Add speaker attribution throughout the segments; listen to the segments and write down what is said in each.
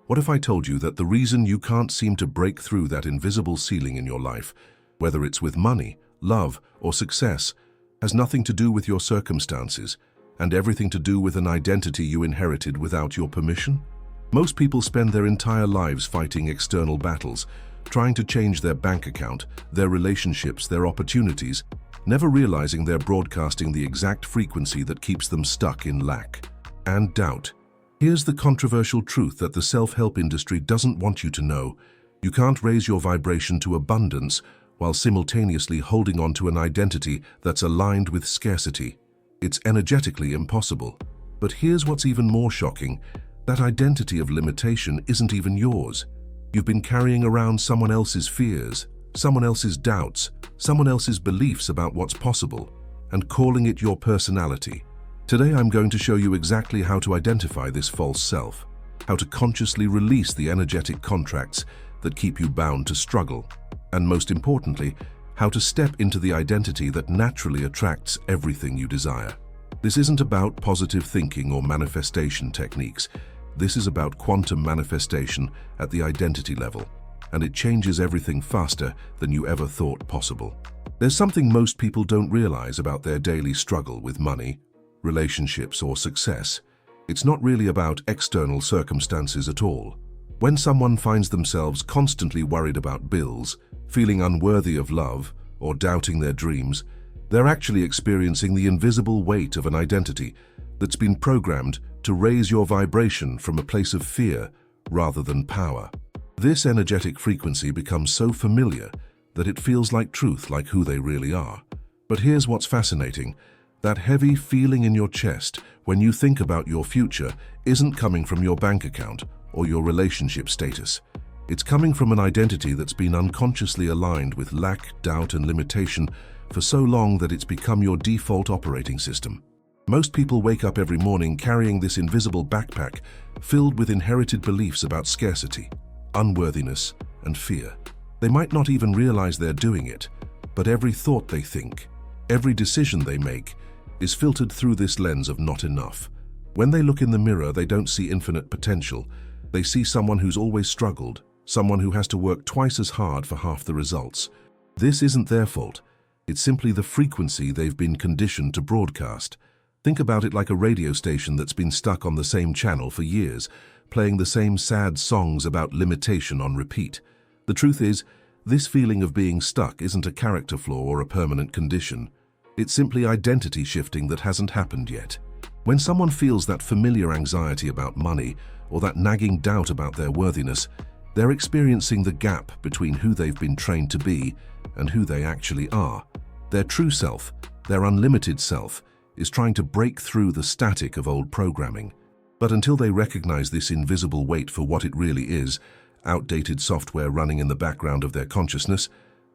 Speaker 1: What if I told you that the reason you can't seem to break through that invisible ceiling in your life, whether it's with money, love, or success, has nothing to do with your circumstances and everything to do with an identity you inherited without your permission? Most people spend their entire lives fighting external battles, trying to change their bank account, their relationships, their opportunities, never realizing they're broadcasting the exact frequency that keeps them stuck in lack and doubt. Here's the controversial truth that the self-help industry doesn't want you to know. You can't raise your vibration to abundance while simultaneously holding on to an identity that's aligned with scarcity. It's energetically impossible. But here's what's even more shocking. That identity of limitation isn't even yours. You've been carrying around someone else's fears, someone else's doubts, someone else's beliefs about what's possible, and calling it your personality. Today I'm going to show you exactly how to identify this false self, how to consciously release the energetic contracts that keep you bound to struggle, and most importantly, how to step into the identity that naturally attracts everything you desire. This isn't about positive thinking or manifestation techniques. This is about quantum manifestation at the identity level, and it changes everything faster than you ever thought possible. There's something most people don't realize about their daily struggle with money, relationships, or success. It's not really about external circumstances at all. When someone finds themselves constantly worried about bills, feeling unworthy of love, or doubting their dreams, they're actually experiencing the invisible weight of an identity that's been programmed to raise your vibration from a place of fear rather than power. This energetic frequency becomes so familiar that it feels like truth, like who they really are. But here's what's fascinating. That heavy feeling in your chest when you think about your future isn't coming from your bank account or your relationship status. It's coming from an identity that's been unconsciously aligned with lack, doubt, and limitation for so long that it's become your default operating system. Most people wake up every morning carrying this invisible backpack filled with inherited beliefs about scarcity, unworthiness, and fear. They might not even realize they're doing it, but every thought they think, every decision they make, is filtered through this lens of not enough. When they look in the mirror, they don't see infinite potential. They see someone who's always struggled, someone who has to work twice as hard for half the results. This isn't their fault. It's simply the frequency they've been conditioned to broadcast. Think about it like a radio station that's been stuck on the same channel for years, playing the same sad songs about limitation on repeat. The truth is, this feeling of being stuck isn't a character flaw or a permanent condition. It's simply identity shifting that hasn't happened yet. When someone feels that familiar anxiety about money or that nagging doubt about their worthiness, they're experiencing the gap between who they've been trained to be and who they actually are. Their true self, their unlimited self, is trying to break through the static of old programming. But until they recognize this invisible weight for what it really is, outdated software running in the background of their consciousness,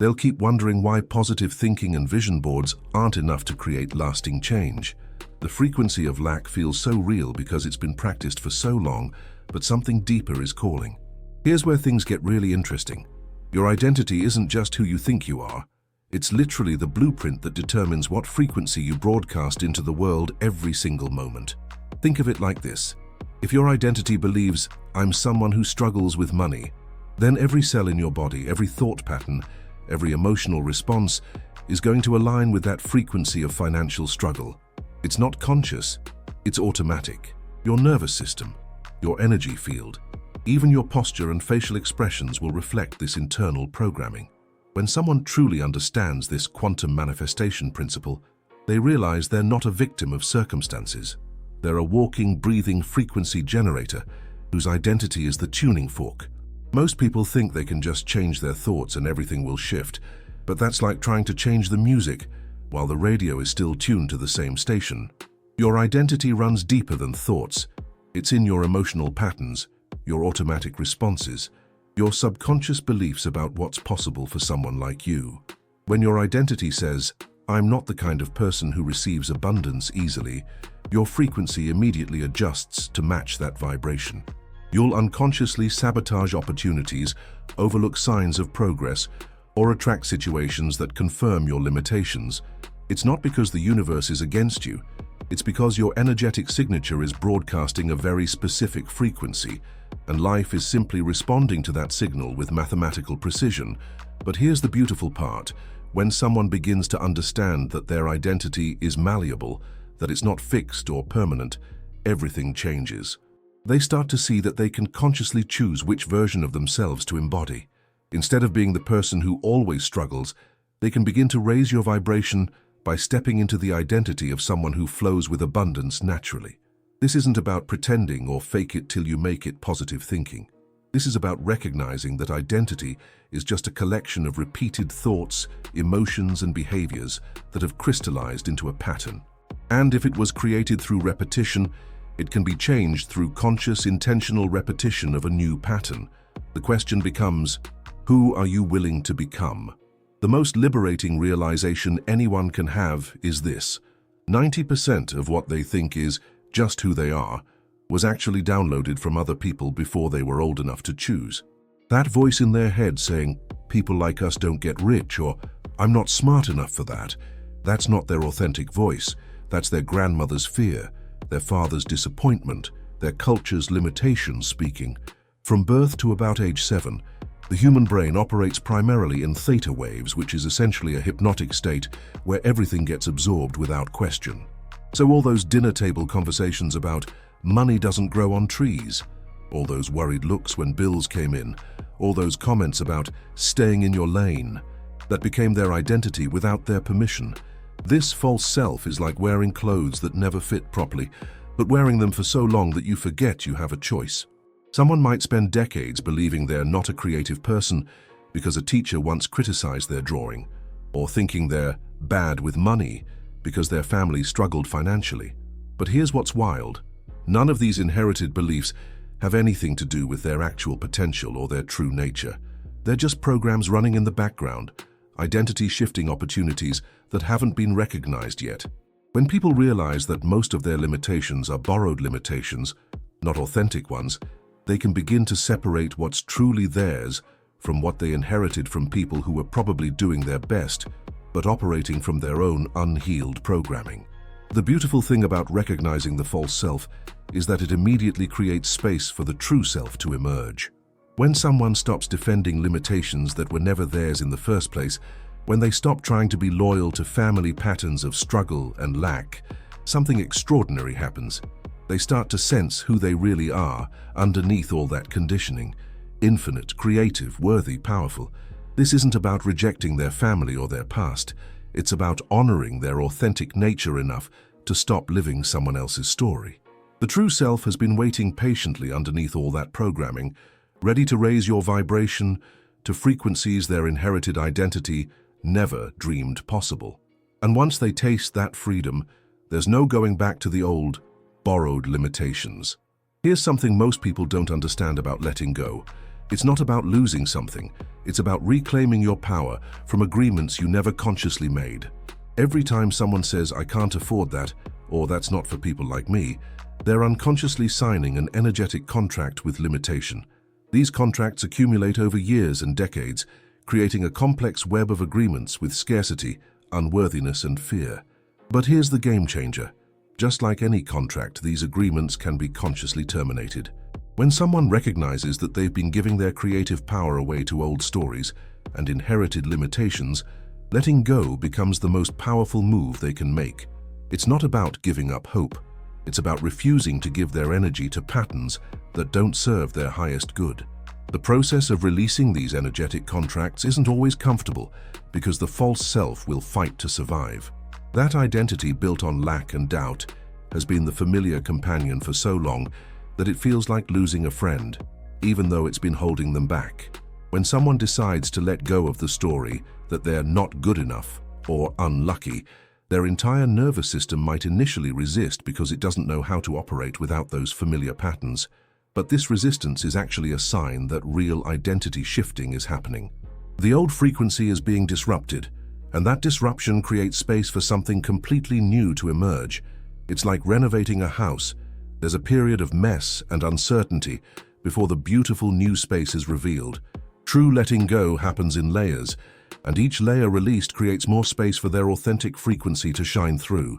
Speaker 1: they'll keep wondering why positive thinking and vision boards aren't enough to create lasting change. The frequency of lack feels so real because it's been practiced for so long, but something deeper is calling. Here's where things get really interesting. Your identity isn't just who you think you are. It's literally the blueprint that determines what frequency you broadcast into the world every single moment. Think of it like this. If your identity believes, "I'm someone who struggles with money," then every cell in your body, every thought pattern, every emotional response is going to align with that frequency of financial struggle. It's not conscious, it's automatic. Your nervous system, your energy field, even your posture and facial expressions will reflect this internal programming. When someone truly understands this quantum manifestation principle, they realize they're not a victim of circumstances. They're a walking, breathing frequency generator whose identity is the tuning fork. Most people think they can just change their thoughts and everything will shift, but that's like trying to change the music while the radio is still tuned to the same station. Your identity runs deeper than thoughts. It's in your emotional patterns, your automatic responses, your subconscious beliefs about what's possible for someone like you. When your identity says, "I'm not the kind of person who receives abundance easily," your frequency immediately adjusts to match that vibration. You'll unconsciously sabotage opportunities, overlook signs of progress, or attract situations that confirm your limitations. It's not because the universe is against you, It's because your energetic signature is broadcasting a very specific frequency, and life is simply responding to that signal with mathematical precision. But here's the beautiful part. When someone begins to understand that their identity is malleable, that it's not fixed or permanent, everything changes. They start to see that they can consciously choose which version of themselves to embody. Instead of being the person who always struggles, they can begin to raise your vibration by stepping into the identity of someone who flows with abundance naturally. This isn't about pretending or fake it till you make it positive thinking. This is about recognizing that identity is just a collection of repeated thoughts, emotions, and behaviors that have crystallized into a pattern. And if it was created through repetition, it can be changed through conscious, intentional repetition of a new pattern. The question becomes, who are you willing to become? The most liberating realization anyone can have is this: 90% of what they think is just who they are was actually downloaded from other people before they were old enough to choose. That voice in their head saying, "People like us don't get rich," or "I'm not smart enough for that," that's not their authentic voice. That's their grandmother's fear, their father's disappointment, their culture's limitations speaking. From birth to about age 7, the human brain operates primarily in theta waves, which is essentially a hypnotic state where everything gets absorbed without question. So all those dinner table conversations about money doesn't grow on trees, all those worried looks when bills came in, all those comments about staying in your lane, that became their identity without their permission. This false self is like wearing clothes that never fit properly, but wearing them for so long that you forget you have a choice. Someone might spend decades believing they're not a creative person because a teacher once criticized their drawing, or thinking they're bad with money because their family struggled financially. But here's what's wild. None of these inherited beliefs have anything to do with their actual potential or their true nature. They're just programs running in the background, identity-shifting opportunities that haven't been recognized yet. When people realize that most of their limitations are borrowed limitations, not authentic ones, they can begin to separate what's truly theirs from what they inherited from people who were probably doing their best, but operating from their own unhealed programming. The beautiful thing about recognizing the false self is that it immediately creates space for the true self to emerge. When someone stops defending limitations that were never theirs in the first place, when they stop trying to be loyal to family patterns of struggle and lack, something extraordinary happens. They start to sense who they really are underneath all that conditioning. Infinite, creative, worthy, powerful. This isn't about rejecting their family or their past. It's about honoring their authentic nature enough to stop living someone else's story. The true self has been waiting patiently underneath all that programming, ready to raise your vibration to frequencies their inherited identity never dreamed possible. And once they taste that freedom, there's no going back to the old, borrowed limitations. Here's something most people don't understand about letting go. It's not about losing something. It's about reclaiming your power from agreements you never consciously made. Every time someone says, "I can't afford that," or "that's not for people like me," they're unconsciously signing an energetic contract with limitation. These contracts accumulate over years and decades, creating a complex web of agreements with scarcity, unworthiness, and fear. But here's the game changer. Just like any contract, these agreements can be consciously terminated. When someone recognizes that they've been giving their creative power away to old stories and inherited limitations, letting go becomes the most powerful move they can make. It's not about giving up hope. It's about refusing to give their energy to patterns that don't serve their highest good. The process of releasing these energetic contracts isn't always comfortable because the false self will fight to survive. That identity built on lack and doubt has been the familiar companion for so long that it feels like losing a friend, even though it's been holding them back. When someone decides to let go of the story that they're not good enough or unlucky, their entire nervous system might initially resist because it doesn't know how to operate without those familiar patterns. But this resistance is actually a sign that real identity shifting is happening. The old frequency is being disrupted, and that disruption creates space for something completely new to emerge. It's like renovating a house. There's a period of mess and uncertainty before the beautiful new space is revealed. True letting go happens in layers, and each layer released creates more space for their authentic frequency to shine through.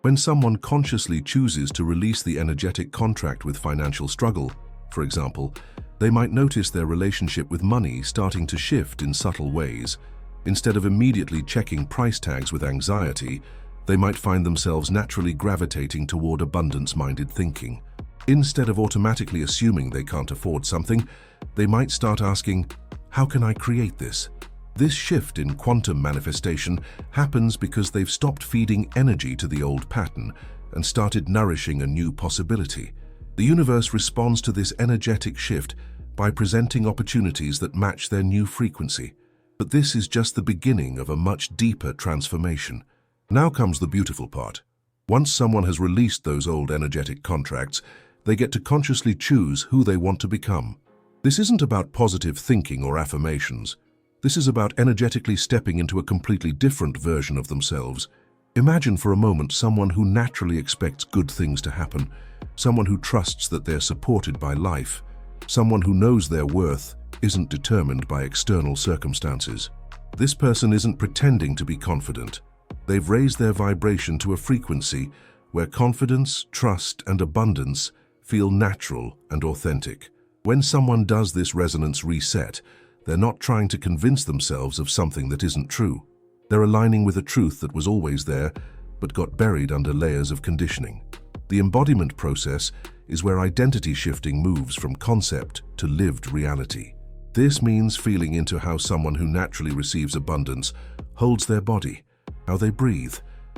Speaker 1: When someone consciously chooses to release the energetic contract with financial struggle, for example, they might notice their relationship with money starting to shift in subtle ways. Instead of immediately checking price tags with anxiety, they might find themselves naturally gravitating toward abundance-minded thinking. Instead of automatically assuming they can't afford something, they might start asking, "How can I create this?" This shift in quantum manifestation happens because they've stopped feeding energy to the old pattern and started nourishing a new possibility. The universe responds to this energetic shift by presenting opportunities that match their new frequency. But this is just the beginning of a much deeper transformation. Now comes the beautiful part. Once someone has released those old energetic contracts, they get to consciously choose who they want to become. This isn't about positive thinking or affirmations. This is about energetically stepping into a completely different version of themselves. Imagine for a moment someone who naturally expects good things to happen, someone who trusts that they're supported by life, someone who knows their worth isn't determined by external circumstances. This person isn't pretending to be confident. They've raised their vibration to a frequency where confidence, trust, and abundance feel natural and authentic. When someone does this resonance reset, they're not trying to convince themselves of something that isn't true. They're aligning with a truth that was always there, but got buried under layers of conditioning. The embodiment process is where identity shifting moves from concept to lived reality. This means feeling into how someone who naturally receives abundance holds their body, how they breathe,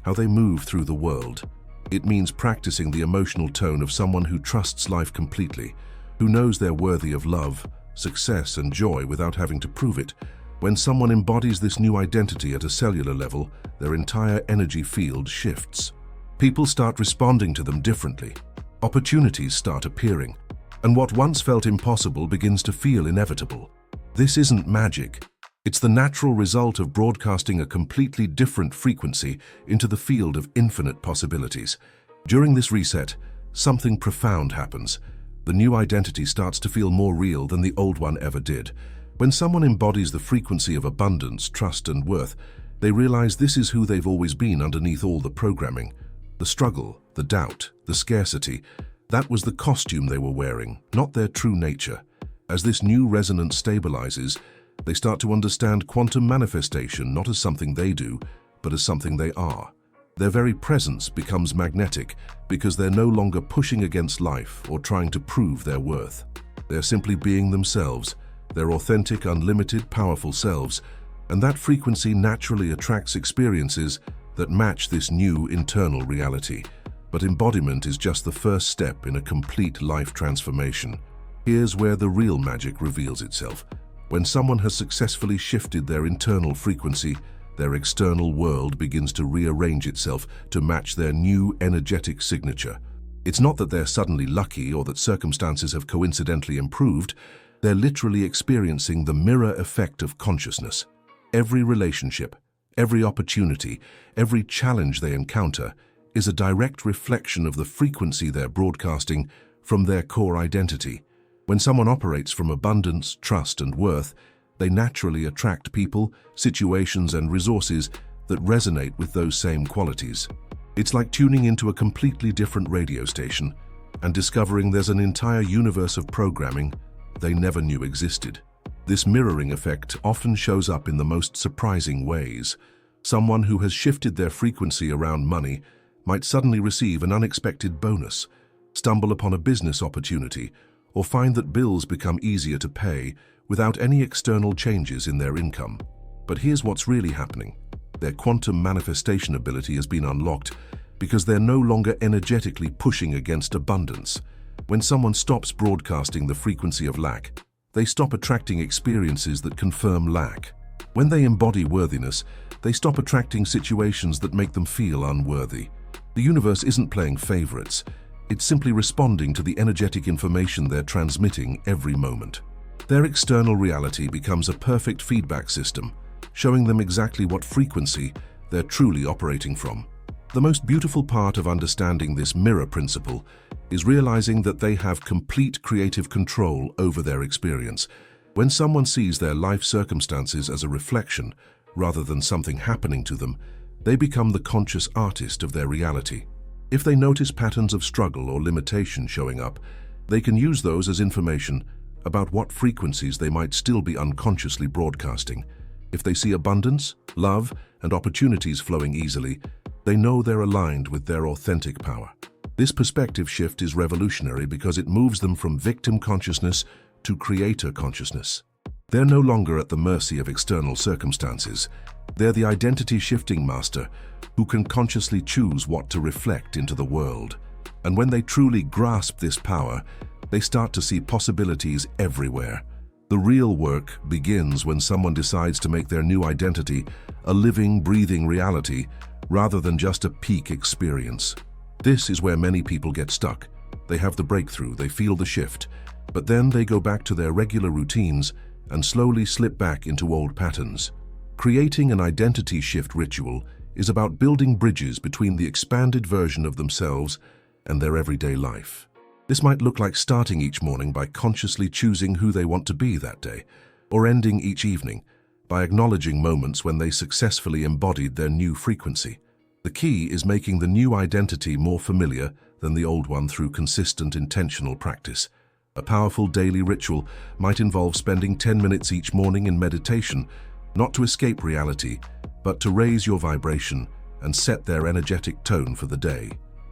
Speaker 1: how they move through the world. It means practicing the emotional tone of someone who trusts life completely, who knows they're worthy of love, success, and joy without having to prove it. When someone embodies this new identity at a cellular level, their entire energy field shifts. People start responding to them differently. Opportunities start appearing, and what once felt impossible begins to feel inevitable. This isn't magic. It's the natural result of broadcasting a completely different frequency into the field of infinite possibilities. During this reset, something profound happens. The new identity starts to feel more real than the old one ever did. When someone embodies the frequency of abundance, trust, and worth, they realize this is who they've always been underneath all the programming. The struggle, the doubt, the scarcity, that was the costume they were wearing, not their true nature. As this new resonance stabilizes, they start to understand quantum manifestation not as something they do, but as something they are. Their very presence becomes magnetic because they're no longer pushing against life or trying to prove their worth. They're simply being themselves, their authentic, unlimited, powerful selves, and that frequency naturally attracts experiences that match this new internal reality. But embodiment is just the first step in a complete life transformation. Here's where the real magic reveals itself. When someone has successfully shifted their internal frequency, their external world begins to rearrange itself to match their new energetic signature. It's not that they're suddenly lucky or that circumstances have coincidentally improved. They're literally experiencing the mirror effect of consciousness. Every relationship, every opportunity, every challenge they encounter is a direct reflection of the frequency they're broadcasting from their core identity. When someone operates from abundance, trust, and worth, they naturally attract people, situations, and resources that resonate with those same qualities. It's like tuning into a completely different radio station and discovering there's an entire universe of programming they never knew existed. This mirroring effect often shows up in the most surprising ways. Someone who has shifted their frequency around money might suddenly receive an unexpected bonus, stumble upon a business opportunity, or find that bills become easier to pay without any external changes in their income. But here's what's really happening. Their quantum manifestation ability has been unlocked because they're no longer energetically pushing against abundance. When someone stops broadcasting the frequency of lack, they stop attracting experiences that confirm lack. When they embody worthiness, they stop attracting situations that make them feel unworthy. The universe isn't playing favorites. It's simply responding to the energetic information they're transmitting every moment. Their external reality becomes a perfect feedback system, showing them exactly what frequency they're truly operating from. The most beautiful part of understanding this mirror principle is realizing that they have complete creative control over their experience. When someone sees their life circumstances as a reflection, rather than something happening to them, they become the conscious artist of their reality. If they notice patterns of struggle or limitation showing up, they can use those as information about what frequencies they might still be unconsciously broadcasting. If they see abundance, love, and opportunities flowing easily, they know they're aligned with their authentic power. This perspective shift is revolutionary because it moves them from victim consciousness to creator consciousness. They're no longer at the mercy of external circumstances. They're the identity-shifting master who can consciously choose what to reflect into the world. And when they truly grasp this power, they start to see possibilities everywhere. The real work begins when someone decides to make their new identity a living, breathing reality rather than just a peak experience. This is where many people get stuck. They have the breakthrough, they feel the shift, but then they go back to their regular routines and slowly slip back into old patterns. Creating an identity shift ritual is about building bridges between the expanded version of themselves and their everyday life. This might look like starting each morning by consciously choosing who they want to be that day, or ending each evening by acknowledging moments when they successfully embodied their new frequency. The key is making the new identity more familiar than the old one through consistent, intentional practice. A powerful daily ritual might involve spending 10 minutes each morning in meditation, not to escape reality, but to raise your vibration and set their energetic tone for the day.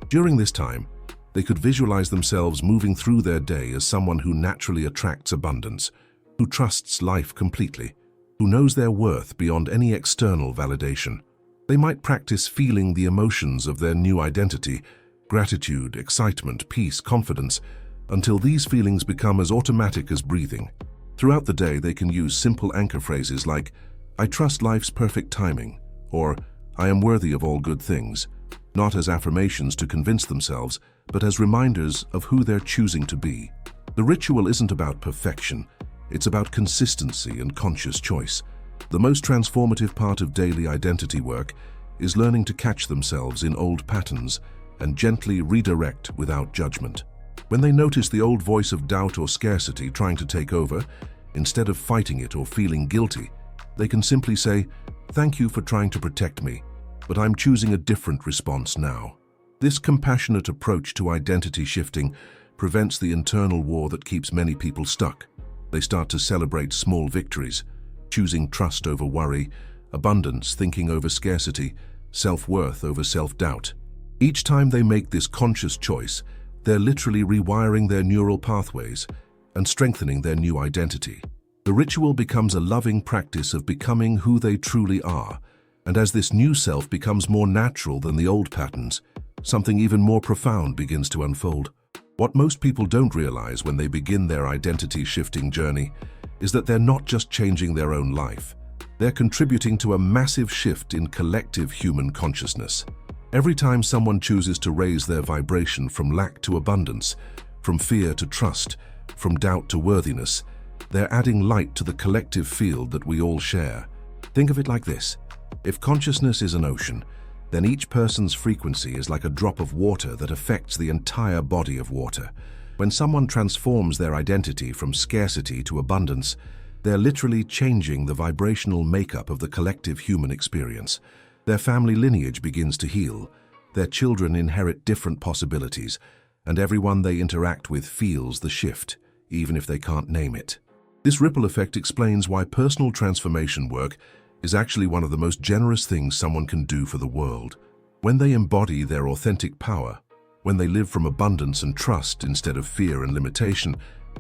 Speaker 1: During this time, they could visualize themselves moving through their day as someone who naturally attracts abundance, who trusts life completely, who knows their worth beyond any external validation. They might practice feeling the emotions of their new identity, gratitude, excitement, peace, confidence, until these feelings become as automatic as breathing. Throughout the day, they can use simple anchor phrases like, "I trust life's perfect timing," or "I am worthy of all good things," not as affirmations to convince themselves, but as reminders of who they're choosing to be. The ritual isn't about perfection, it's about consistency and conscious choice. The most transformative part of daily identity work is learning to catch themselves in old patterns and gently redirect without judgment. When they notice the old voice of doubt or scarcity trying to take over, instead of fighting it or feeling guilty, they can simply say, "Thank you for trying to protect me, but I'm choosing a different response now." This compassionate approach to identity shifting prevents the internal war that keeps many people stuck. They start to celebrate small victories, choosing trust over worry, abundance thinking over scarcity, self-worth over self-doubt. Each time they make this conscious choice, they're literally rewiring their neural pathways and strengthening their new identity. The ritual becomes a loving practice of becoming who they truly are, and as this new self becomes more natural than the old patterns, something even more profound begins to unfold. What most people don't realize when they begin their identity-shifting journey is that they're not just changing their own life. They're contributing to a massive shift in collective human consciousness. Every time someone chooses to raise their vibration from lack to abundance, from fear to trust, from doubt to worthiness, they're adding light to the collective field that we all share. Think of it like this. If consciousness is an ocean, then each person's frequency is like a drop of water that affects the entire body of water. When someone transforms their identity from scarcity to abundance, they're literally changing the vibrational makeup of the collective human experience. Their family lineage begins to heal, their children inherit different possibilities, and everyone they interact with feels the shift, even if they can't name it. This ripple effect explains why personal transformation work is actually one of the most generous things someone can do for the world. When they embody their authentic power, when they live from abundance and trust instead of fear and limitation,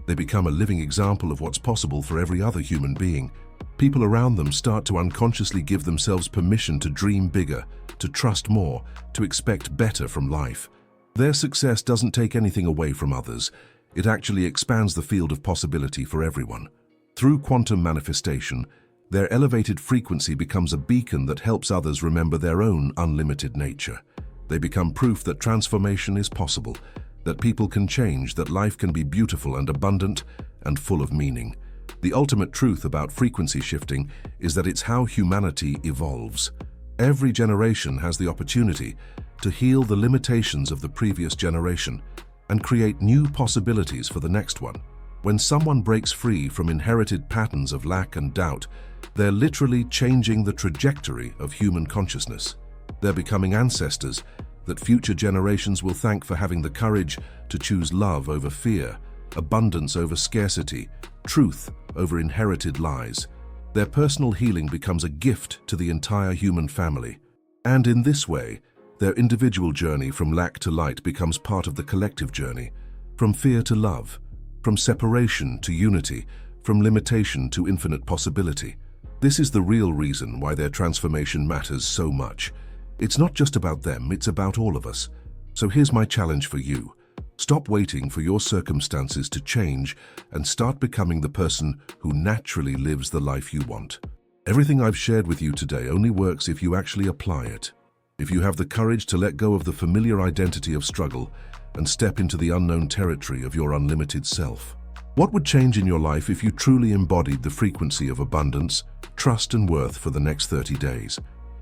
Speaker 1: they become a living example of what's possible for every other human being. People around them start to unconsciously give themselves permission to dream bigger, to trust more, to expect better from life. Their success doesn't take anything away from others. It actually expands the field of possibility for everyone. Through quantum manifestation, their elevated frequency becomes a beacon that helps others remember their own unlimited nature. They become proof that transformation is possible, that people can change, that life can be beautiful and abundant and full of meaning. The ultimate truth about frequency shifting is that it's how humanity evolves. Every generation has the opportunity to heal the limitations of the previous generation and create new possibilities for the next one. When someone breaks free from inherited patterns of lack and doubt, they're literally changing the trajectory of human consciousness. They're becoming ancestors that future generations will thank for having the courage to choose love over fear, abundance over scarcity, truth over inherited lies. Their personal healing becomes a gift to the entire human family. And in this way, their individual journey from lack to light becomes part of the collective journey, from fear to love, from separation to unity, from limitation to infinite possibility. This is the real reason why their transformation matters so much. It's not just about them, it's about all of us. So here's my challenge for you. Stop waiting for your circumstances to change and start becoming the person who naturally lives the life you want. Everything I've shared with you today only works if you actually apply it. If you have the courage to let go of the familiar identity of struggle and step into the unknown territory of your unlimited self. What would change in your life if you truly embodied the frequency of abundance, trust and worth for the next 30 days?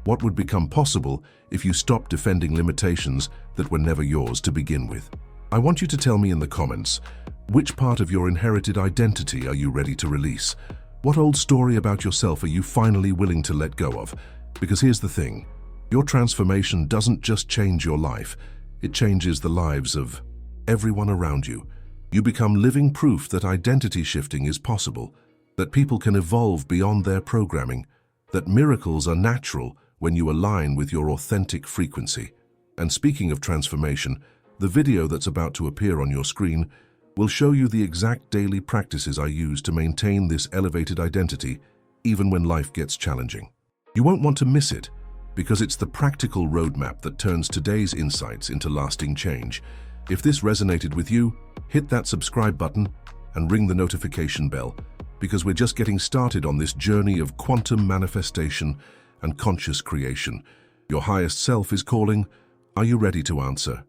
Speaker 1: What would become possible if you stopped defending limitations that were never yours to begin with? I want you to tell me in the comments, which part of your inherited identity are you ready to release? What old story about yourself are you finally willing to let go of? Because here's the thing, your transformation doesn't just change your life, it changes the lives of everyone around you. You become living proof that identity shifting is possible, that people can evolve beyond their programming, that miracles are natural when you align with your authentic frequency. And speaking of transformation, the video that's about to appear on your screen will show you the exact daily practices I use to maintain this elevated identity, even when life gets challenging. You won't want to miss it, because it's the practical roadmap that turns today's insights into lasting change. If this resonated with you, hit that subscribe button and ring the notification bell, because we're just getting started on this journey of quantum manifestation and conscious creation. Your highest self is calling. Are you ready to answer?